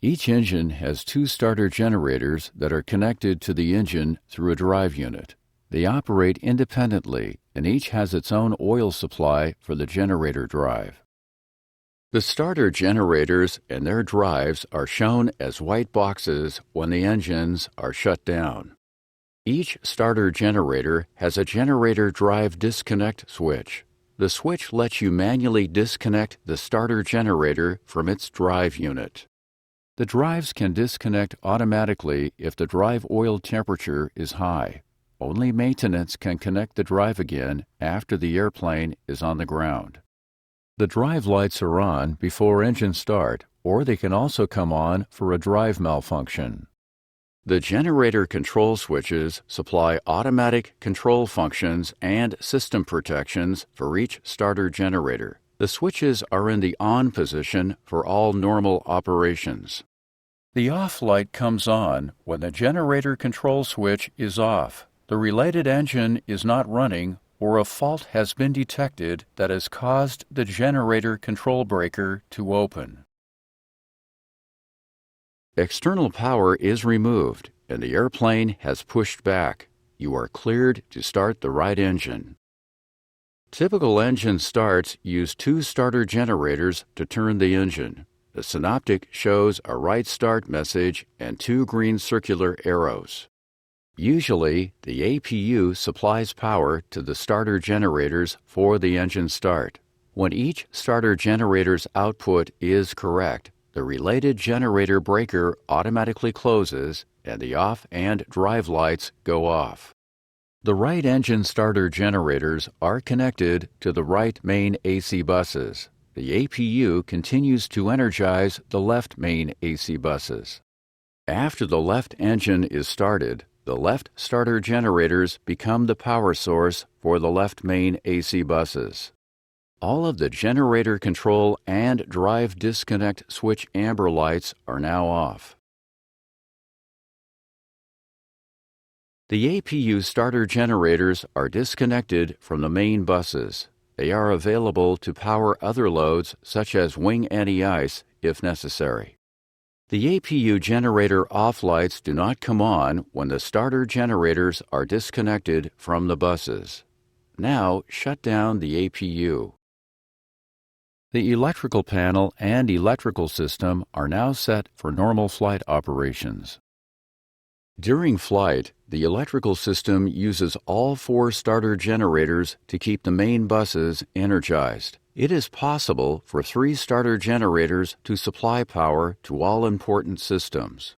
Each engine has two starter generators that are connected to the engine through a drive unit. They operate independently, and each has its own oil supply for the generator drive. The starter generators and their drives are shown as white boxes when the engines are shut down. Each starter generator has a generator drive disconnect switch. The switch lets you manually disconnect the starter generator from its drive unit. The drives can disconnect automatically if the drive oil temperature is high. Only maintenance can connect the drive again after the airplane is on the ground. The drive lights are on before engine start, or they can also come on for a drive malfunction. The generator control switches supply automatic control functions and system protections for each starter generator. The switches are in the on position for all normal operations. The off light comes on when the generator control switch is off, the related engine is not running, or a fault has been detected that has caused the generator control breaker to open. External power is removed and the airplane has pushed back. You are cleared to start the right engine. Typical engine starts use two starter generators to turn the engine. The synoptic shows a right start message and two green circular arrows. Usually, the APU supplies power to the starter generators for the engine start. When each starter generator's output is correct, the related generator breaker automatically closes and the off and drive lights go off. The right engine starter generators are connected to the right main AC buses. The APU continues to energize the left main AC buses. After the left engine is started, the left starter generators become the power source for the left main AC buses. All of the generator control and drive disconnect switch amber lights are now off. The APU starter generators are disconnected from the main buses. They are available to power other loads such as wing anti-ice if necessary. The APU generator off lights do not come on when the starter generators are disconnected from the buses. Now shut down the APU. The electrical panel and electrical system are now set for normal flight operations. During flight, the electrical system uses all four starter generators to keep the main buses energized. It is possible for three starter generators to supply power to all important systems.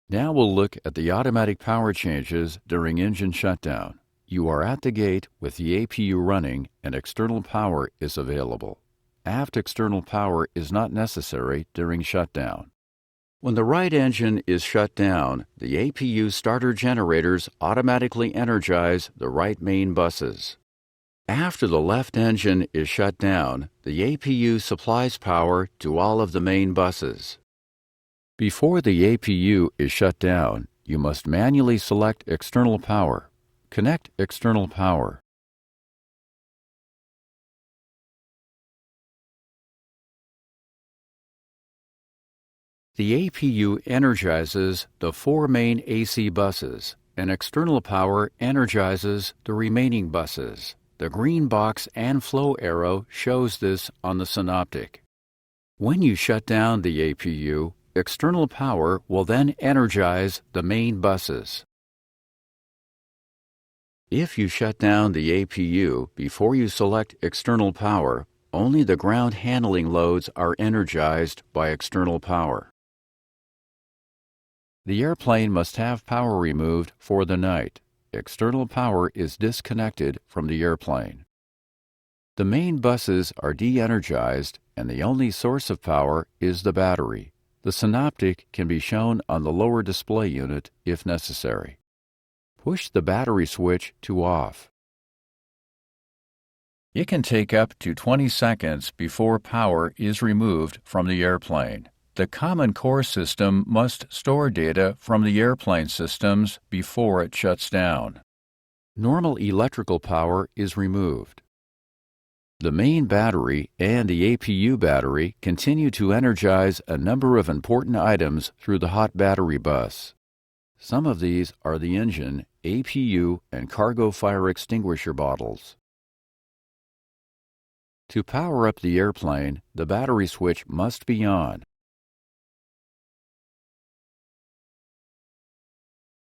Now we'll look at the automatic power changes during engine shutdown. You are at the gate with the APU running and external power is available. Aft external power is not necessary during shutdown. When the right engine is shut down, the APU starter generators automatically energize the right main buses. After the left engine is shut down, the APU supplies power to all of the main buses. Before the APU is shut down, you must manually select external power. Connect external power. The APU energizes the four main AC buses, and external power energizes the remaining buses. The green box and flow arrow shows this on the synoptic. When you shut down the APU, external power will then energize the main buses. If you shut down the APU before you select external power, only the ground handling loads are energized by external power. The airplane must have power removed for the night. External power is disconnected from the airplane. The main buses are de-energized and the only source of power is the battery. The synoptic can be shown on the lower display unit if necessary. Push the battery switch to off. It can take up to 20 seconds before power is removed from the airplane. The Common Core system must store data from the airplane systems before it shuts down. Normal electrical power is removed. The main battery and the APU battery continue to energize a number of important items through the hot battery bus. Some of these are the engine, APU, and cargo fire extinguisher bottles. To power up the airplane, the battery switch must be on.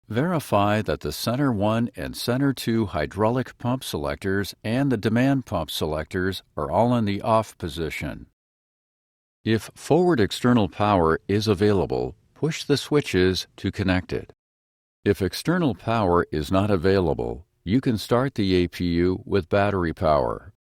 Verify that the Center 1 and Center 2 hydraulic pump selectors and the demand pump selectors are all in the off position. If forward external power is available, push the switches to connect it. If external power is not available, you can start the APU with battery power.